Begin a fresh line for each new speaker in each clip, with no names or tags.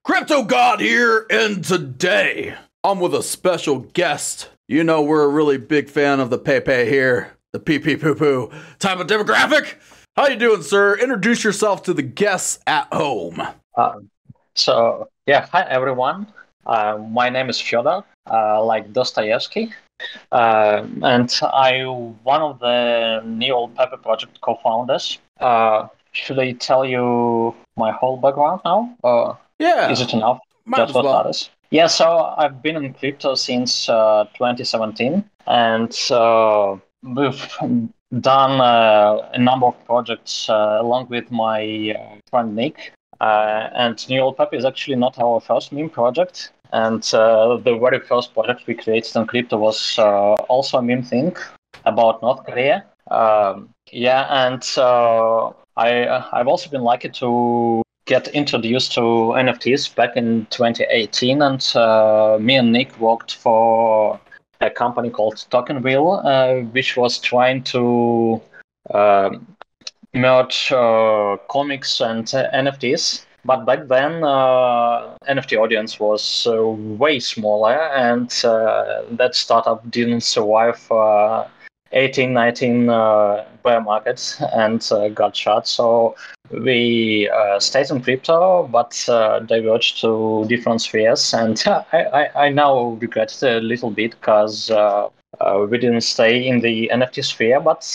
Crypto God here, and today I'm with a special guest. You know, we're a really big fan of the Pepe here, the pee poo poo type of demographic. How you doing, sir? Introduce yourself to the guests at home.
Hi everyone. My name is Fyodor, like Dostoevsky, and I'm one of the new Pepe project co-founders. Should I tell you my whole background now?
Yeah.
Is it enough?
Might as
Just for
well.
starters. Yeah, so I've been in crypto since 2017, and we've done a number of projects along with my friend Nick. And Neural Pepe is actually not our first meme project. And the very first project we created on crypto was also a meme thing about North Korea. I've also been lucky to get introduced to NFTs back in 2018, and me and Nick worked for a company called Token Wheel, which was trying to merge comics and NFTs. But back then, NFT audience was way smaller, and that startup didn't survive 18, 19 bear markets and got shut. So we stayed in crypto, but diverged to different spheres. And I now regret it a little bit because we didn't stay in the NFT sphere. But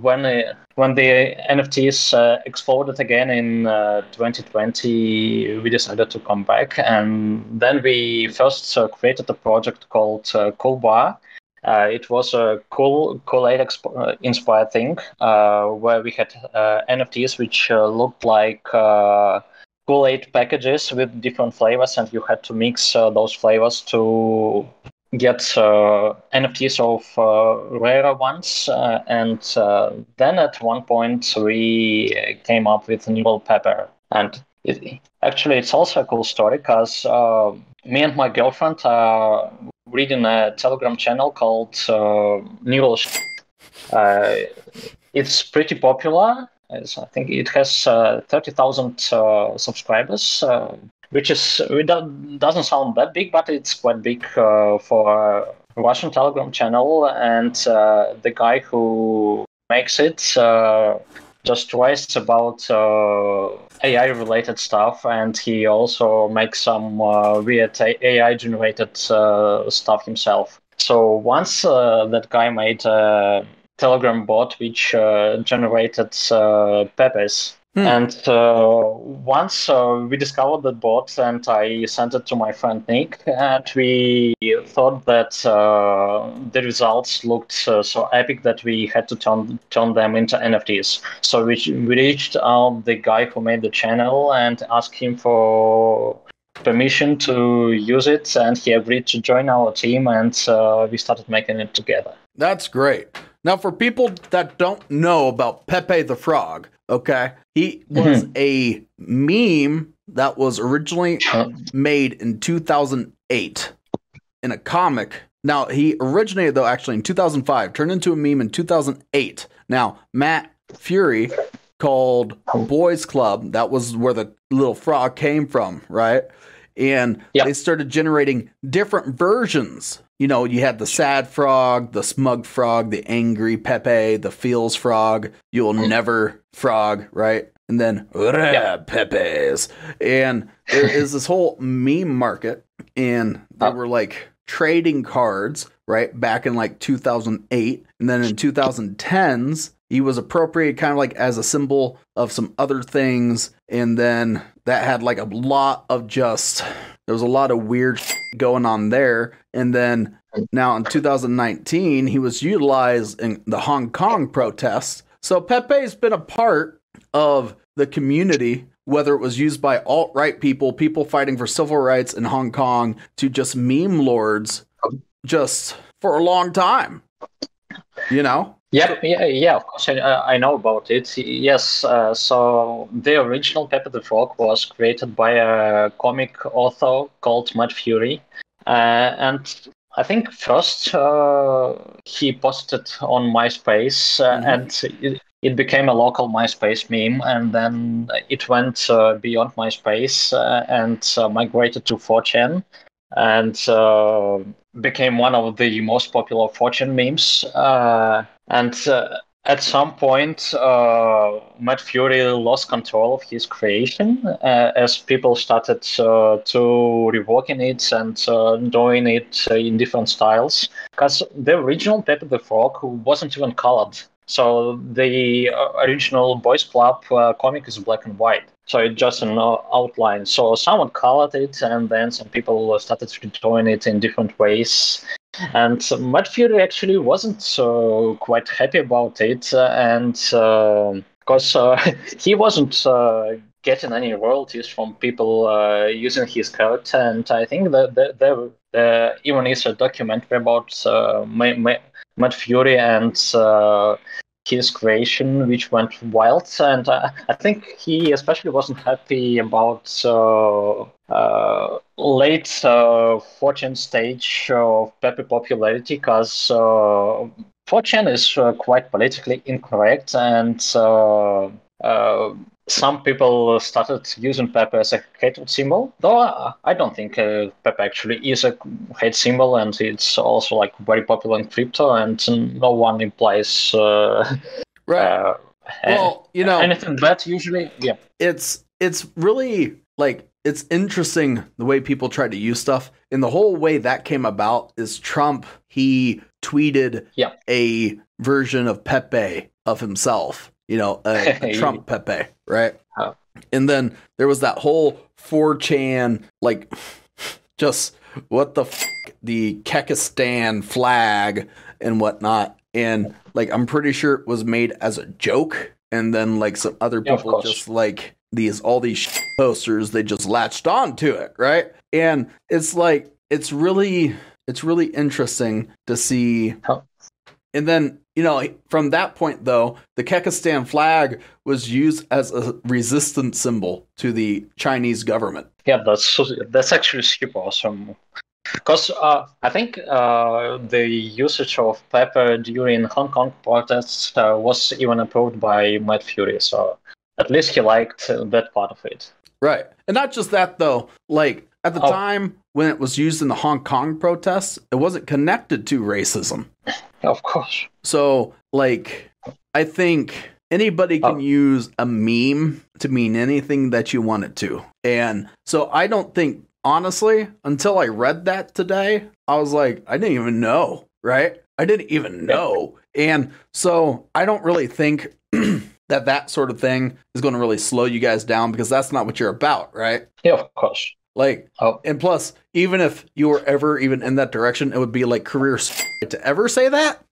when the NFTs exploded again in 2020, we decided to come back. And then we first created a project called Cool Bar. It was a Kool-Aid inspired thing where we had NFTs which looked like Kool-Aid packages with different flavors, and you had to mix those flavors to get NFTs of rarer ones. And then at one point we came up with Neural Pepper. And it's also a cool story because me and my girlfriend are reading a Telegram channel called Neural. It's pretty popular. I think it has 30,000 subscribers, which doesn't sound that big, but it's quite big for a Russian Telegram channel. And the guy who makes it just writes about AI-related stuff, and he also makes some weird AI-generated stuff himself. So once that guy made a Telegram bot which generated Pepees. And once we discovered that bot, and I sent it to my friend Nick, and we thought that the results looked so epic that we had to turn them into NFTs. So we reached out the guy who made the channel and asked him for permission to use it, and he agreed to join our team, and we started making it together.
That's great. Now, for people that don't know about Pepe the Frog, okay, he was a meme that was originally made in 2008 in a comic. Now, he originated, though, actually in 2005, turned into a meme in 2008. Now, Matt Fury called Boys Club, that was where the little frog came from, right? And they started generating different versions. You know, you had the sad frog, the smug frog, the angry Pepe, the feels frog, you'll never frog, right? And then Pepees. And there is this whole meme market, and they were like trading cards, right? Back in like 2008. And then in 2010s, he was appropriated kind of like as a symbol of some other things. And then that had like a lot of there was a lot of weird going on there. And then now in 2019, he was utilized in the Hong Kong protests. So Pepe's been a part of the community, whether it was used by alt-right people fighting for civil rights in Hong Kong, to just meme lords just for a long time, you know?
Yeah, of course, I know about it. Yes, so the original Pepe the Frog was created by a comic author called Matt Fury. And I think first he posted on MySpace, and it became a local MySpace meme, and then it went beyond MySpace and migrated to 4chan, and became one of the most popular 4chan memes. And at some point, Matt Fury lost control of his creation as people started to reworking it and doing it in different styles. Because the original Pepe the Frog wasn't even colored. So the original Boys Club comic is black and white. So it's just an outline. So someone colored it, and then some people started drawing it in different ways. And Matt Fury actually wasn't quite happy about it, and because he wasn't getting any royalties from people using his code. And I think that there even is a documentary about Matt Fury and his creation, which went wild. And I think he especially wasn't happy about late 4chan stage of Pepe popularity, because 4chan is quite politically incorrect, and some people started using Pepe as a hate symbol, though I don't think Pepe actually is a hate symbol, and it's also like very popular in crypto, and no one implies
right. Well,
anything bad usually. Yeah,
it's really like, it's interesting the way people try to use stuff, and the whole way that came about is Trump. He tweeted a version of Pepe of himself. A Trump Pepe, right?
Oh.
And then there was that whole 4chan, like, just what the the Kekistan flag and whatnot. And, like, I'm pretty sure it was made as a joke. And then, like, some other people just, like, all these posters, they just latched on to it, right? And it's, like, it's really interesting to see.
Oh.
And then, from that point, though, the Kekistan flag was used as a resistance symbol to the Chinese government.
Yeah, that's actually super awesome. Because I think the usage of Pepe during Hong Kong protests was even approved by Matt Fury, so at least he liked that part of it.
Right. And not just that, though. Like, at the time when it was used in the Hong Kong protests, it wasn't connected to racism.
Of course.
So, like, I think anybody can use a meme to mean anything that you want it to. And so I don't think, honestly, until I read that today, I was like, I didn't even know, right? I didn't even know. And so I don't really think that sort of thing is going to really slow you guys down, because that's not what you're about, right?
Yeah, of course.
Like, and plus, even if you were ever even in that direction, it would be like career to ever say that,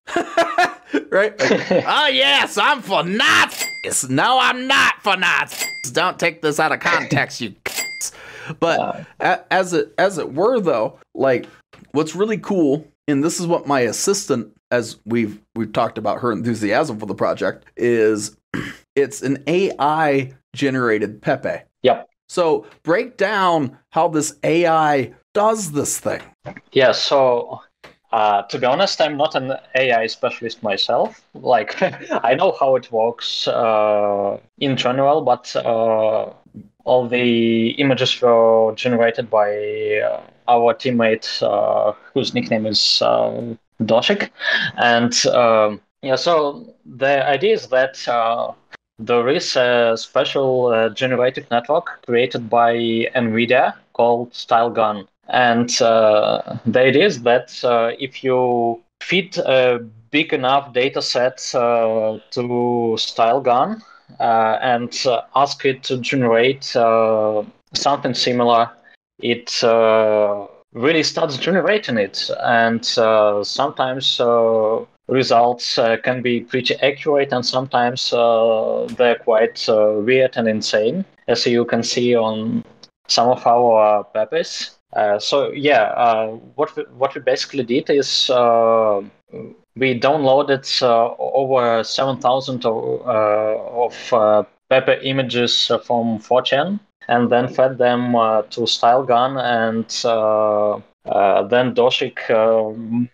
right? Like, oh yes, I'm for Nazis. No, I'm not for Nazis. Don't take this out of context, you. But as it were, though, like, what's really cool, and this is what my assistant, as we've talked about her enthusiasm for the project, is it's an AI generated Pepe.
Yep.
So break down how this AI does this thing.
Yeah, so to be honest, I'm not an AI specialist myself. Like, I know how it works in general, but all the images were generated by our teammate, whose nickname is Doshik. And so the idea is that there is a special generative network created by NVIDIA called Stylegun. And the idea is that if you feed a big enough data set to Stylegun and ask it to generate something similar, it really starts generating it. And sometimes results can be pretty accurate, and sometimes they're quite weird and insane, as you can see on some of our Pepees. What we basically did is we downloaded over 7,000 of Pepe images from 4chan, and then fed them to Stylegun, and Then Doshik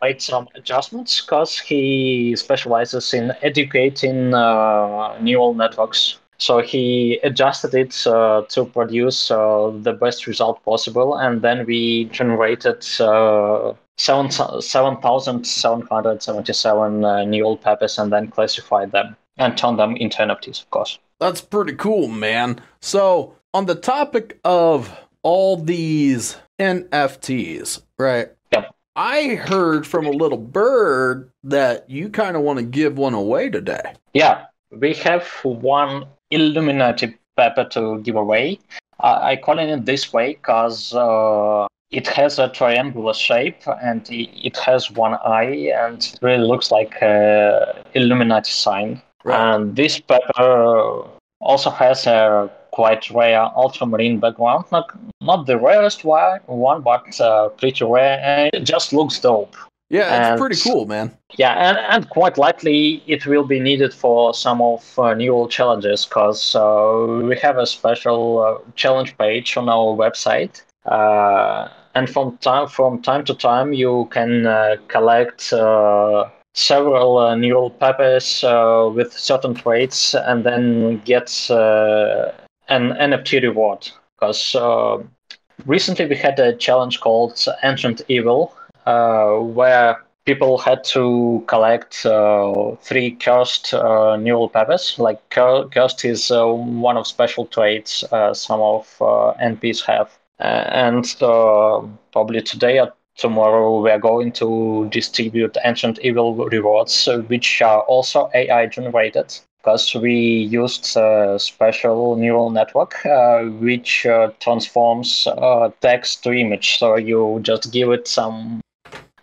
made some adjustments because he specializes in educating neural networks. So he adjusted it to produce the best result possible, and then we generated 7,777 neural Pepees and then classified them and turned them into NFTs, of course.
That's pretty cool, man. So, on the topic of all these NFTs, right?
Yep.
I heard from a little bird that you kind of want to give one away today.
Yeah, we have one Illuminati Pepe to give away. I call it this way because it has a triangular shape and it has one eye and it really looks like an Illuminati sign. Right. And this Pepe also has a quite rare ultramarine background. Not the rarest one, but pretty rare, and it just looks dope.
Yeah, it's pretty cool, man.
Yeah, and quite likely it will be needed for some of neural challenges because we have a special challenge page on our website. And from time to time, you can collect several neural Pepees with certain traits and then get an NFT reward. Because recently we had a challenge called Ancient Evil, where people had to collect 3 cursed neural Pepees. Like cursed is one of special traits some of NPs have. And probably today or tomorrow we are going to distribute Ancient Evil rewards, which are also AI generated. Because we used a special neural network which transforms text to image. So you just give it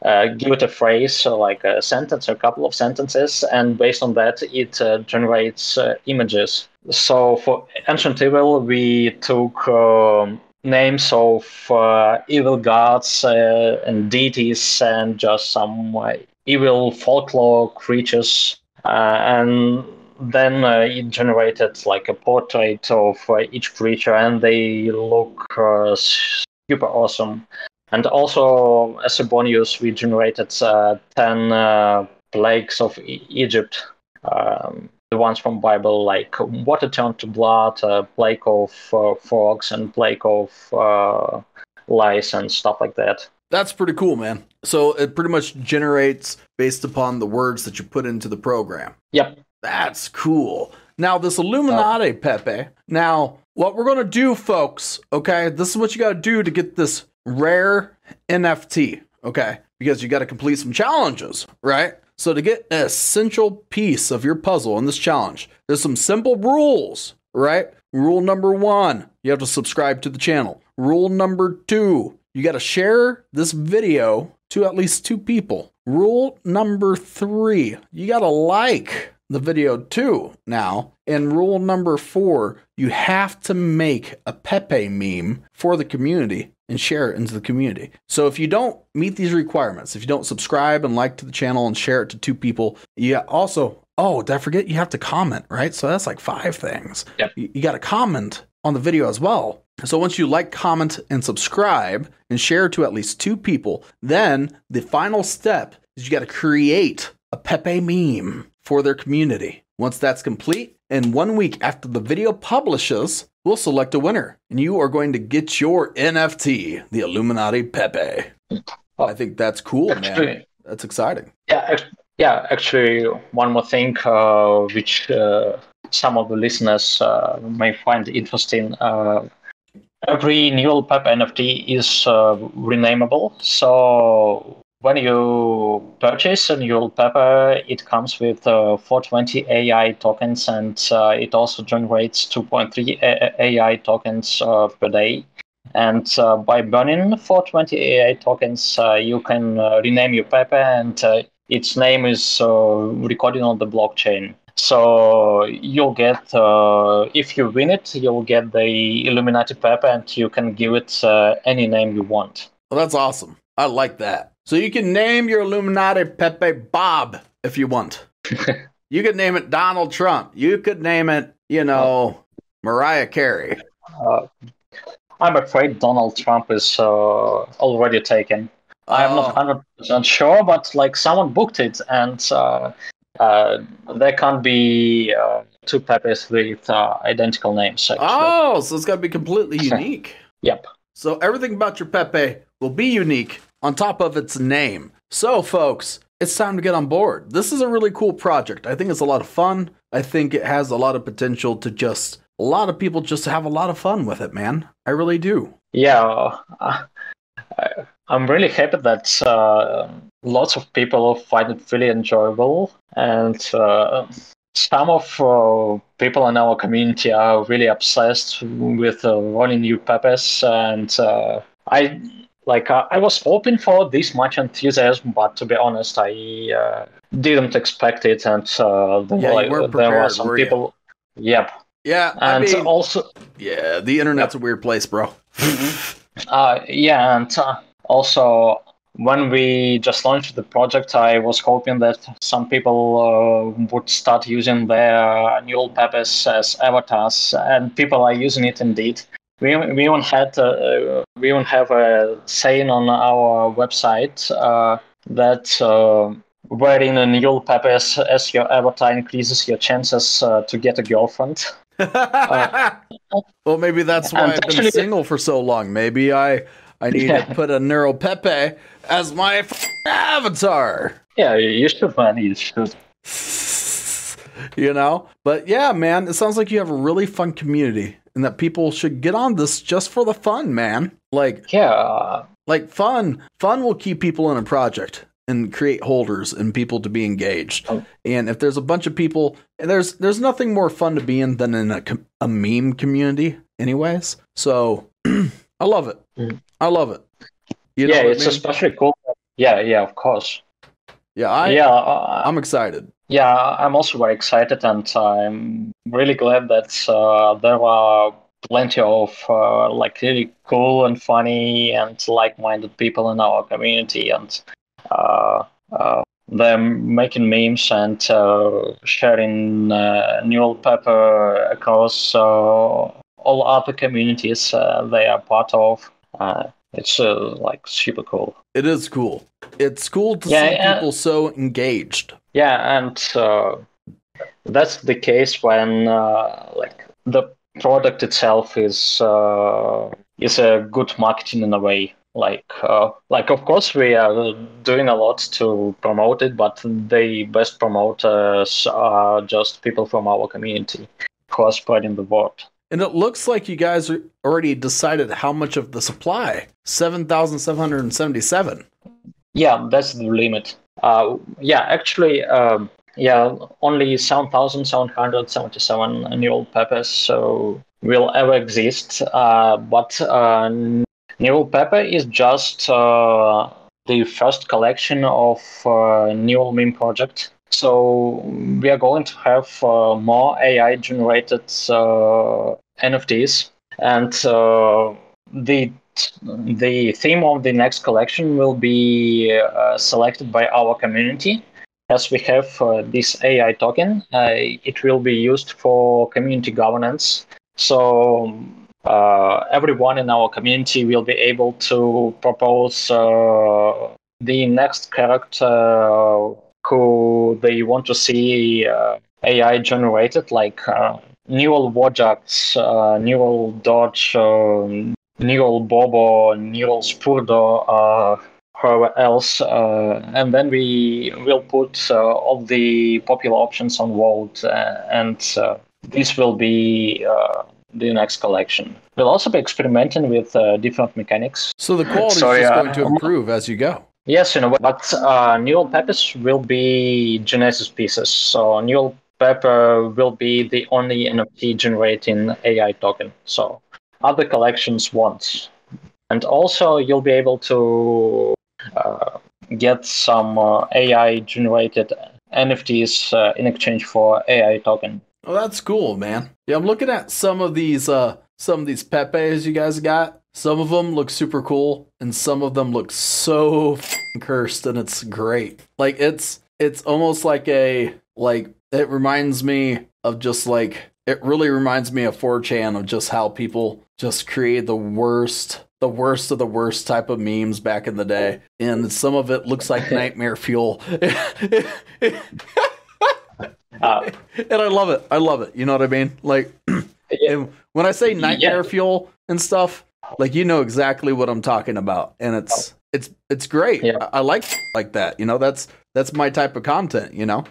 a phrase, like a sentence or a couple of sentences, and based on that, it generates images. So for Ancient Evil, we took names of evil gods and deities and just some evil folklore creatures, and then it generated like a portrait of each creature, and they look super awesome. And also, as a bonus, we generated 10 plagues of Egypt, the ones from Bible, like water turned to blood, plague of frogs, and plague of lice and stuff like that.
That's pretty cool, man. So it pretty much generates based upon the words that you put into the program.
Yep.
That's cool. Now, this Illuminati Pepe. Now, what we're going to do, folks, okay, this is what you got to do to get this rare NFT, okay? Because you got to complete some challenges, right? So to get an essential piece of your puzzle in this challenge, there's some simple rules, right? Rule number 1, you have to subscribe to the channel. Rule number 2, you got to share this video to at least 2 people. Rule number 3, you got to like the video too now. And rule number 4, you have to make a Pepe meme for the community and share it into the community. So if you don't meet these requirements, if you don't subscribe and like to the channel and share it to 2 people, you also, did I forget? You have to comment, right? So that's like 5 things.
Yep.
You got to comment on the video as well. So once you like, comment, and subscribe and share to at least 2 people, then the final step is you got to create a Pepe meme for their community. Once that's complete, and 1 week after the video publishes, we'll select a winner, and you are going to get your NFT, the Illuminati Pepe. I think that's cool, man. That's exciting.
Yeah. Actually, one more thing which some of the listeners may find interesting. Every neural Pepe NFT is renameable. So when you purchase a neural Pepe, it comes with 420 AI tokens, and it also generates 2.3 AI tokens per day. And by burning 420 AI tokens, you can rename your Pepe, and its name is recorded on the blockchain. So you'll get, if you win it, you'll get the Illuminati Pepe, and you can give it any name you want.
Well, that's awesome. I like that. So you can name your Illuminati Pepe Bob if you want. You could name it Donald Trump. You could name it, Mariah Carey.
I'm afraid Donald Trump is already taken. I'm not 100% sure, but like someone booked it, and there can't be two Pepes with identical names. Actually.
Oh, so it's got to be completely unique.
Yep.
So everything about your Pepe will be unique on top of its name. So, folks, it's time to get on board. This is a really cool project. I think it's a lot of fun. I think it has a lot of potential to just a lot of people just have a lot of fun with it, man. I really do.
Yeah, I'm really happy that lots of people find it really enjoyable, and some of people in our community are really obsessed with running new Pepes, and I was hoping for this much enthusiasm, but to be honest, I didn't expect it, and there were some people. Yep.
Yeah,
and I mean, also.
Yeah, the internet's a weird place, bro.
Yeah, and also when we just launched the project, I was hoping that some people would start using their neural Pepes as avatars, and people are using it indeed. We even have a saying on our website that wearing a neural Pepes as your avatar increases your chances to get a girlfriend.
Well, maybe that's why I've been single for so long. Maybe I need to put a neural Pepe as my avatar.
Yeah, you should, man. You should.
You know? But yeah, man, it sounds like you have a really fun community and that people should get on this just for the fun, man. Like,
yeah.
Like fun will keep people in a project and create holders and people to be engaged. Oh. And if there's a bunch of people, there's nothing more fun to be in than in a meme community anyways. So I love it. I love it.
You know it's especially cool. Yeah, of course.
Yeah, I'm excited.
Yeah, I'm also very excited, and I'm really glad that there are plenty of really cool and funny and like-minded people in our community, and they're making memes and sharing neural Pepper across all other communities they are part of. It's super cool.
It is cool. It's cool to see people so engaged.
Yeah, and that's the case when the product itself is a good marketing in a way. Of course we are doing a lot to promote it, but the best promoters are just people from our community who are spreading the word.
And it looks like you guys already decided how much of the supply. 7,777.
Yeah, that's the limit. Actually, only 7,777 neural Pepes will ever exist. But neural Pepe is just the first collection of neural meme project. So we are going to have more AI-generated NFTs, and the theme of the next collection will be selected by our community. As we have this AI token, it will be used for community governance. So everyone in our community will be able to propose the next character who they want to see AI generated, like neural Wojaks, neural Dodge, neural Bobo, neural Spurdo, whoever else, and then we will put all the popular options on vote, and this will be the next collection. We'll also be experimenting with different mechanics.
So the quality is just going to improve as you go.
Yes, but neural Pepes will be Genesis pieces. So neural Pepper will be the only NFT generating AI token. So other collections won't. And also you'll be able to get some AI generated NFTs in exchange for AI token.
Oh, that's cool, man. Yeah, I'm looking at some of these Pepes you guys got. Some of them look super cool, and some of them look so cursed, and it's great. Like it's almost like it reminds me of just it really reminds me of 4chan, of just how people just create the worst the worst of the worst type of memes back in the day, and some of it looks like nightmare fuel. And I love it. I love it. You know what I mean? Like, and when I say nightmare fuel and stuff, like, you know exactly what I'm talking about, and it's great.
Yeah.
I like that. You know, that's my type of content. You know.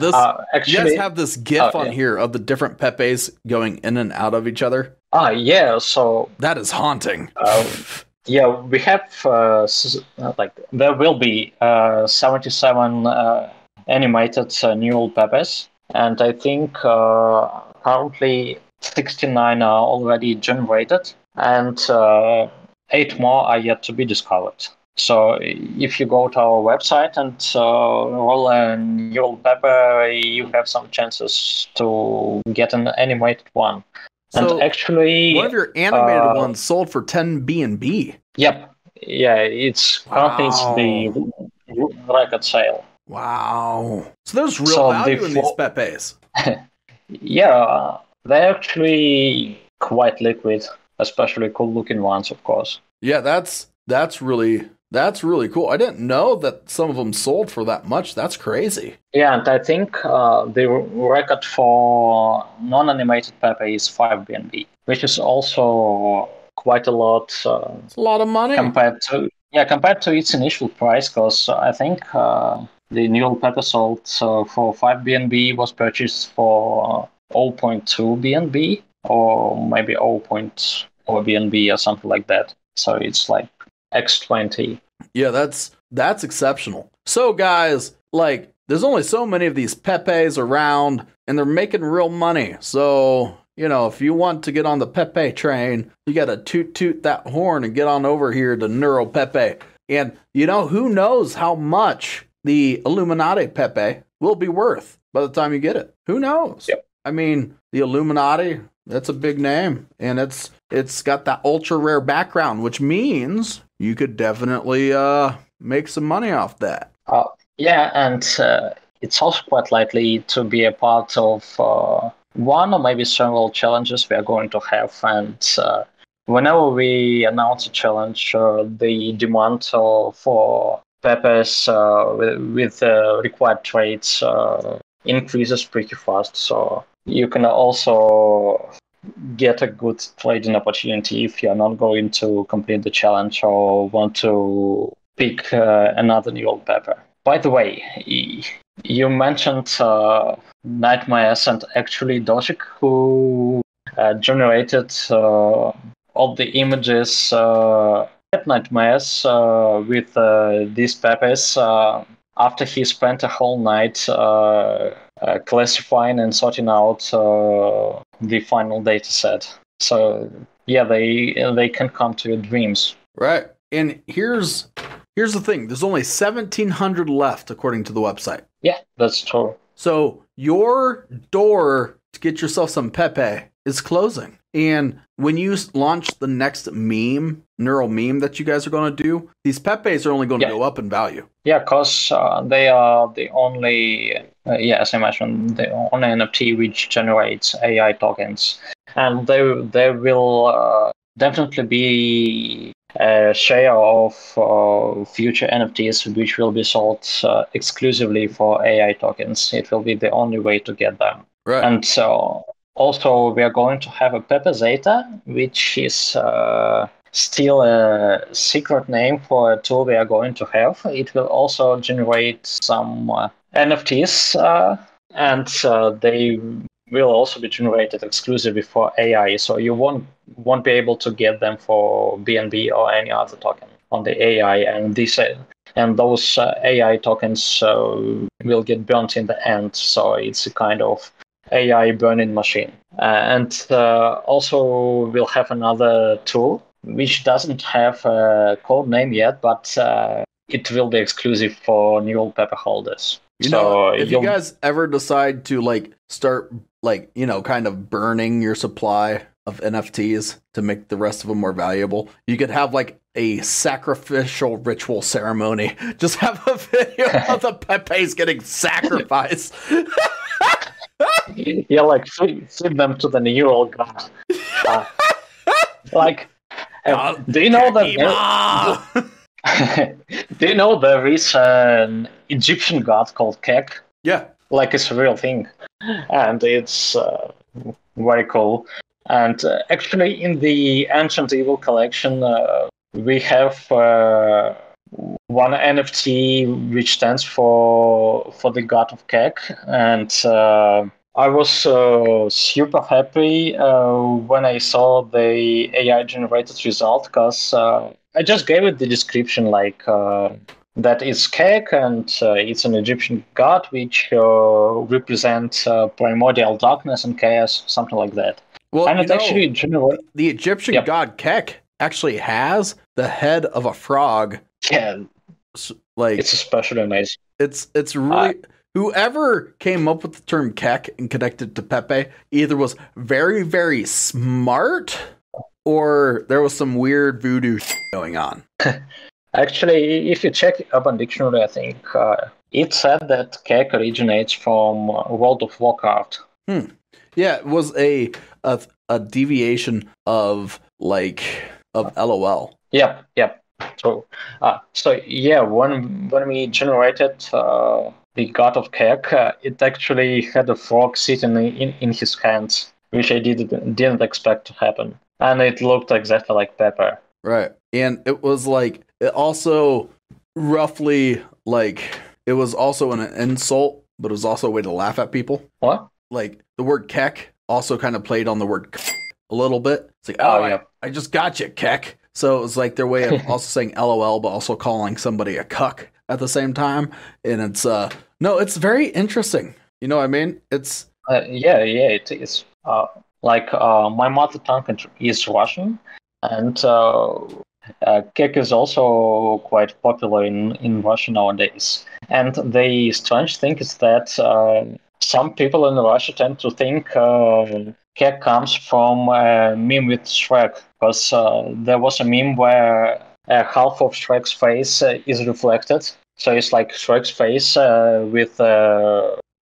This actually, you guys have this GIF on here of the different Pepe's going in and out of each other.
Yeah. So
that is haunting.
Yeah, we have there will be 77 animated new Pepe's, and I think currently 69 are already generated, and 8 more are yet to be discovered. So if you go to our website and roll a new Pepe, you have some chances to get an animated one.
So
and actually,
one of your animated ones sold for 10 BNB.
Yep. Yeah, it's currently it's the record sale.
Wow. So there's real value in these Pepe's.
Yeah, they're actually quite liquid, especially cool-looking ones, of course.
Yeah, that's really cool. I didn't know that some of them sold for that much. That's crazy.
Yeah, and I think the record for non-animated Pepe is 5 BNB, which is also quite a lot.
It's a lot of money
compared to its initial price, because I think the new Pepe sold for 5 BNB was purchased for 0.2 BNB or maybe 0.4 BNB or something like that. So it's like X20.
Yeah, that's exceptional. So guys, like, there's only so many of these Pepe's around, and they're making real money. So, you know, if you want to get on the Pepe train, you got to toot that horn and get on over here to Neuro Pepe. And, you know, who knows how much the Illuminati Pepe will be worth by the time you get it. Who knows?
Yep.
I mean, the Illuminati, that's a big name, and it's got that ultra rare background, which means you could definitely make some money off that.
Yeah, and it's also quite likely to be a part of one or maybe several challenges we are going to have. And whenever we announce a challenge, the demand for Pepe's with required trades increases pretty fast. So you can also get a good trading opportunity if you're not going to complete the challenge or want to pick another new old Pepe. By the way, you mentioned Nightmares, and actually Dojik, who generated all the images at Nightmares with these Pepe's after he spent a whole night classifying and sorting out the final data set. So yeah, they can come to your dreams.
Right. And here's the thing. There's only 1,700 left, according to the website.
Yeah, that's true.
So your door to get yourself some Pepe is closing. And when you launch the next neural meme that you guys are going to do, these Pepe's are only going to go up in value.
Yeah, because they are the only, as I mentioned, the only NFT which generates AI tokens. And they will definitely be a share of future NFTs which will be sold exclusively for AI tokens. It will be the only way to get them.
Right.
And so also we are going to have a Pepe Zeta, which is still a secret name for a tool we are going to have. It will also generate some NFTs, and they will also be generated exclusively for AI. So you won't be able to get them for BNB or any other token on the AI, and those AI tokens will get burnt in the end. So it's a kind of AI burning machine. And also we'll have another tool which doesn't have a code name yet, but it will be exclusive for new Pepe holders.
You know, if you guys ever decide to start kind of burning your supply of NFTs to make the rest of them more valuable, you could have a sacrificial ritual ceremony. Just have a video of the Pepe's getting sacrificed.
Yeah, feed them to the neural god. Do you know that? Do you know there is an Egyptian god called Kek?
Yeah.
Like it's a real thing, and it's very cool. And actually, in the Ancient Evil collection, we have one NFT which stands for the god of Kek, and I was super happy when I saw the AI generated result, because I just gave it the description like that it's Kek, and it's an Egyptian god which represents primordial darkness and chaos, something like that.
Well,
and it actually
the Egyptian god Kek actually has the head of a frog.
Yeah,
like
it's especially amazing.
It's really whoever came up with the term Kek and connected to Pepe either was very, very smart or there was some weird voodoo going on.
Actually, if you check Urban Dictionary, I think it said that Kek originates from World of Warcraft.
Yeah, it was a deviation of LOL.
Yep. True. So yeah, when we generated the god of Kek, it actually had a frog sitting in his hands, which I didn't expect to happen, and it looked exactly like Pepe.
Right, and it was like it also roughly like it was also an insult, but it was also a way to laugh at people.
What?
Like the word Kek also kind of played on the word a little bit. It's like,
yeah.
I just got you, Kek. So it was like their way of also saying LOL, but also calling somebody a cuck at the same time. And it's it's very interesting. You know what I mean? It's
yeah, it is. My mother tongue is Russian, and Kek is also quite popular in Russia nowadays. And the strange thing is that some people in Russia tend to think Kek comes from a meme with Shrek, because there was a meme where half of Shrek's face is reflected. So it's like Shrek's face with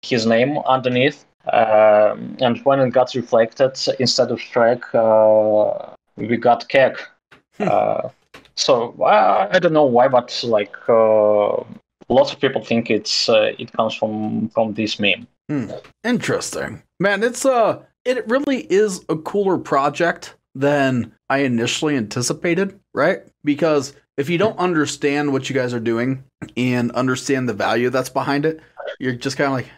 his name underneath. And when it got reflected, instead of Shrek, we got Kek. So I don't know why, but lots of people think it comes from this meme.
Interesting, man. It really is a cooler project than I initially anticipated, right? Because if you don't understand what you guys are doing and understand the value that's behind it, you're just kind of like,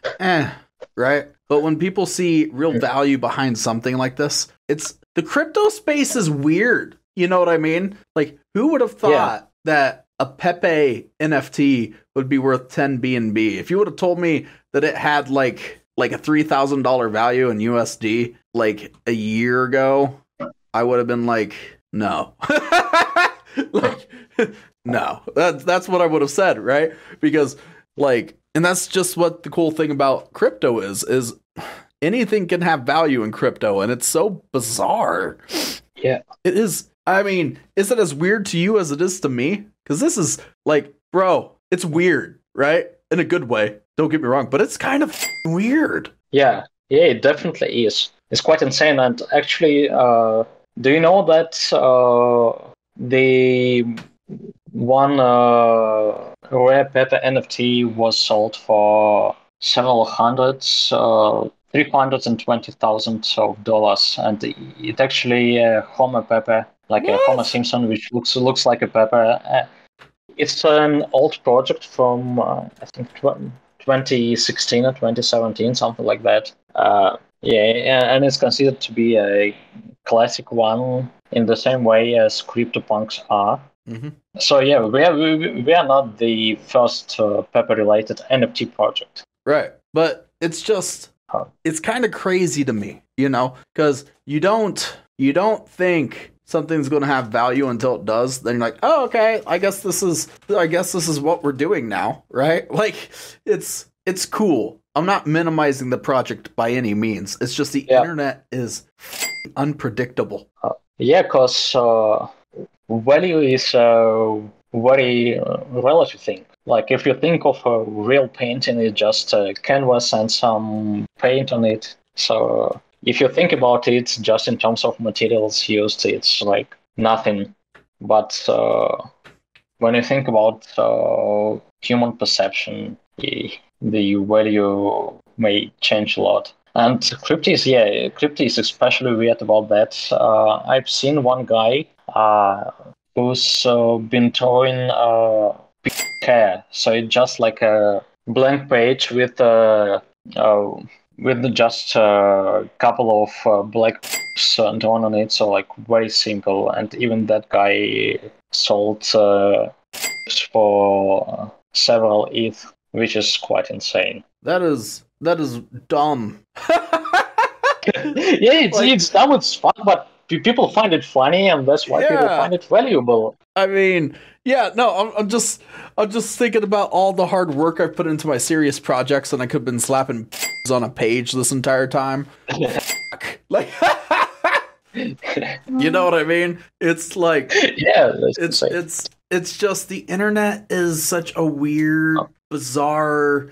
right? But when people see real value behind something like this, the crypto space is weird. You know what I mean? Like, who would have thought that a Pepe NFT would be worth 10 BNB? If you would have told me that it had like a $3,000 value in USD like a year ago, I would have been like, no. No. That's what I would have said, right? Because and that's just what the cool thing about crypto is anything can have value in crypto, and it's so bizarre.
Yeah.
It is. I mean, is it as weird to you as it is to me? Because this is bro, it's weird, right? In a good way. Don't get me wrong, but it's kind of weird.
Yeah, it definitely is. It's quite insane. And actually, do you know that the one rare Pepe NFT was sold for several hundreds, $320,000, and it actually Homer Pepe, like a Homer Simpson, which looks like a Pepe. It's an old project from I think 2016 or 2017, something like that. And it's considered to be a classic one in the same way as CryptoPunks are.
Mm-hmm.
So yeah, we are not the first Pepe-related NFT project.
Right, but it's just it's kind of crazy to me, because you don't think something's going to have value until it does. Then you're like, oh, okay, I guess this is what we're doing now, right? Like, it's cool. I'm not minimizing the project by any means. It's just the internet is unpredictable.
Because value is a very relative thing. Like, if you think of a real painting, it's just a canvas and some paint on it. So if you think about it just in terms of materials used, it's like nothing. But when you think about human perception, the value may change a lot. And crypto is especially weird about that. I've seen one guy who's been throwing care. So it's just like a blank page with just a couple of black drawn on it. So like very simple. And even that guy sold for several ETH, which is quite insane.
That is dumb.
Yeah, it's dumb, it's fun, but people find it funny, and that's why people find it valuable.
I mean, yeah, no, I'm just thinking about all the hard work I've put into my serious projects, and I could have been slapping on a page this entire time. Like, you know what I mean? It's like,
yeah,
it's just the internet is such a weird, bizarre,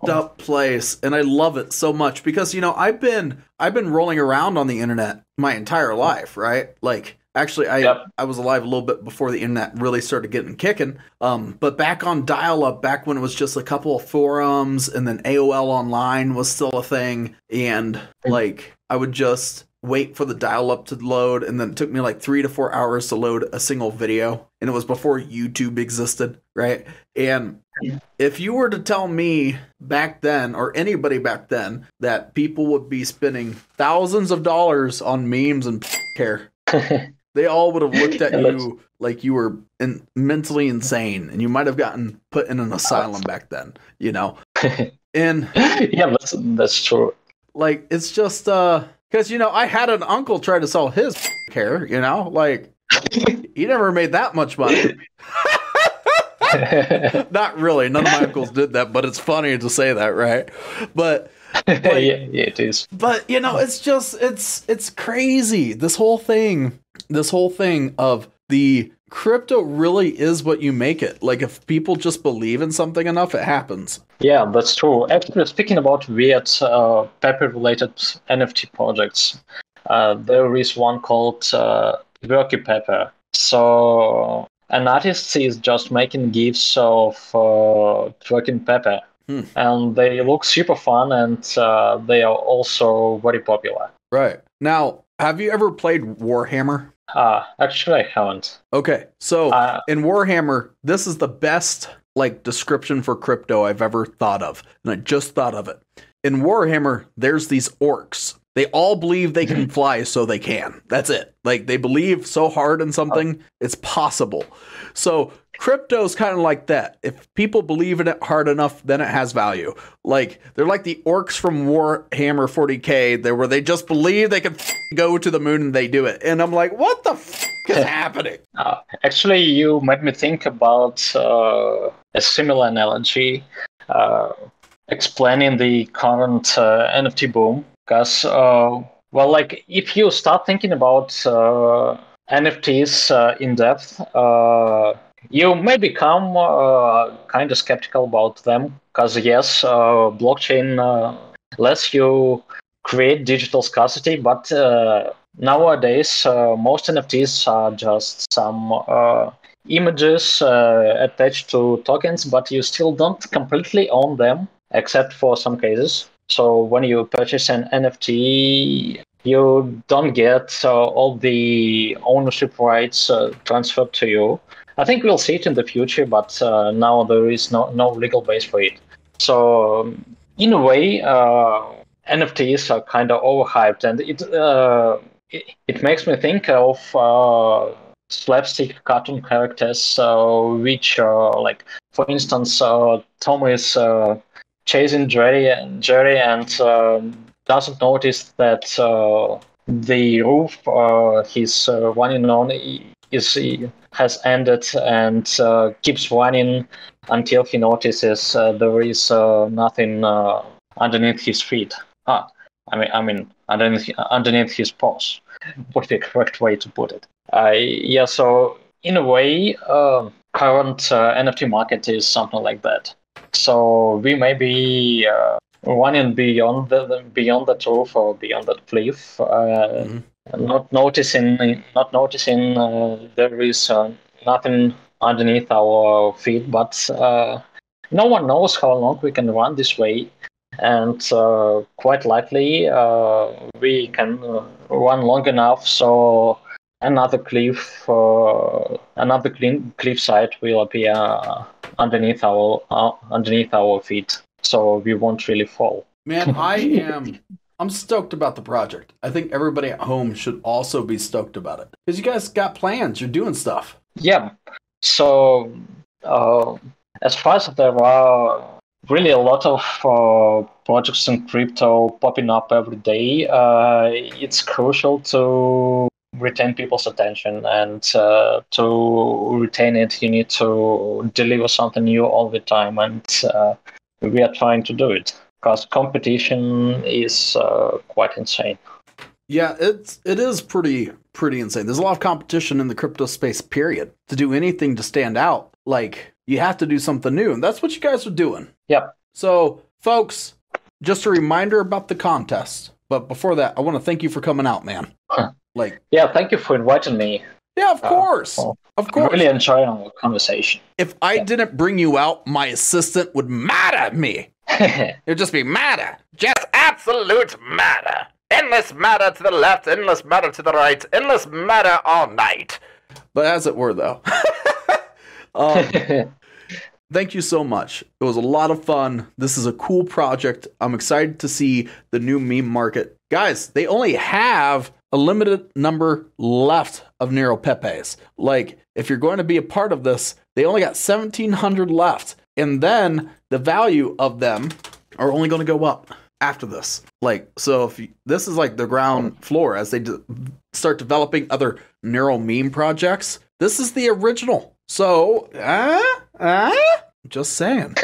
up place, and I love it so much because I've been rolling around on the internet my entire life, right? Like, actually, I was alive a little bit before the internet really started getting kicking. But back on dial-up, back when it was just a couple of forums, and then AOL Online was still a thing, and like I would just wait for the dial-up to load, and then it took me like 3 to 4 hours to load a single video, and it was before YouTube existed, right? And if you were to tell me back then, or anybody back then, that people would be spending thousands of dollars on memes and care, they all would have looked at you like you were mentally insane, and you might have gotten put in an asylum back then, And
yeah, that's true.
Like, it's just because I had an uncle try to sell his hair, like he never made that much money. Not really. None of my uncles did that, but it's funny to say that, right? But
yeah, it is.
But it's just it's crazy. This whole thing of the crypto really is what you make it. Like, if people just believe in something enough, it happens.
Yeah, that's true. Actually, speaking about weird Pepe-related NFT projects, there is one called Pepe. So an artist is just making GIFs of twerking Pepe. And they look super fun, and they are also very popular.
Right. Now, have you ever played Warhammer?
Actually, I haven't.
Okay, so in Warhammer, this is the best description for crypto I've ever thought of, and I just thought of it. In Warhammer, there's these orcs. They all believe they can fly, so they can. That's it. Like, they believe so hard in something, it's possible. So crypto's kind of like that. If people believe in it hard enough, then it has value. Like, they're like the orcs from Warhammer 40K, where they just believe they can go to the moon and they do it. And I'm like, what the is happening?
Actually, you made me think about a similar analogy explaining the current NFT boom. Because, if you start thinking about NFTs in depth, you may become kind of skeptical about them. Because, yes, blockchain lets you create digital scarcity, but nowadays, most NFTs are just some images attached to tokens, but you still don't completely own them, except for some cases. So when you purchase an NFT, you don't get all the ownership rights transferred to you. I think we'll see it in the future, but now there is no legal base for it. So in a way, NFTs are kind of overhyped, and it makes me think of slapstick cartoon characters, which are for instance, Tom is chasing Jerry and doesn't notice that the roof he's running on has ended, and keeps running until he notices there is nothing underneath his feet. I mean underneath his paws. Would be the correct way to put it. So in a way, current NFT market is something like that. So we may be running beyond the roof or beyond that cliff, not noticing there is nothing underneath our feet, but no one knows how long we can run this way, and quite likely we can run long enough so another cliff side will appear underneath our feet, so we won't really fall.
Man, I'm stoked about the project. I think everybody at home should also be stoked about it. Because you guys got plans, you're doing stuff.
Yeah. So, as far as there are really a lot of projects in crypto popping up every day, it's crucial to retain people's attention, and to retain it, you need to deliver something new all the time, and we are trying to do it. Because competition is quite insane.
Yeah, it is pretty insane. There's a lot of competition in the crypto space, period. To do anything to stand out, like, you have to do something new, and that's what you guys are doing.
Yep.
So, folks, just a reminder about the contest. But before that, I want to thank you for coming out, man.
Yeah, thank you for inviting me.
Yeah, of course. Of course.
I'm really enjoying our conversation.
If I didn't bring you out, my assistant would mad at me. It'd just be matter. Just absolute matter. Endless matter to the left, endless matter to the right, endless matter all night. But as it were, though. Thank you so much. It was a lot of fun. This is a cool project. I'm excited to see the new meme market. Guys, they only have a limited number left of Nero Pepe's. Like, if you're going to be a part of this, they only got 1,700 left. And then the value of them are only going to go up after this. Like, so if this is like the ground floor as they start developing other Nero meme projects, this is the original. So, just saying.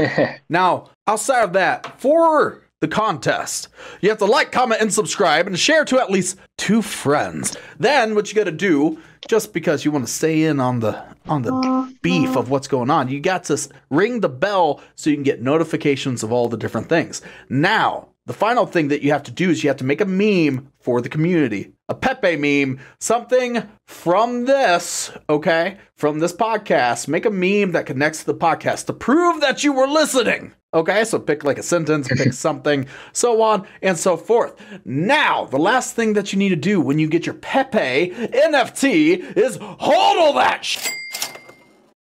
Now, outside of that, for the contest, you have to like, comment, and subscribe, and share to at least 2 friends. Then, what you got to do, just because you want to stay in on the beef of what's going on, you got to ring the bell so you can get notifications of all the different things. Now, the final thing that you have to do is you have to make a meme for the community. A Pepe meme, something from this, okay, from this podcast. Make a meme that connects to the podcast to prove that you were listening. Okay, so pick like a sentence, pick something, so on and so forth. Now, the last thing that you need to do when you get your Pepe NFT is hodl that shit.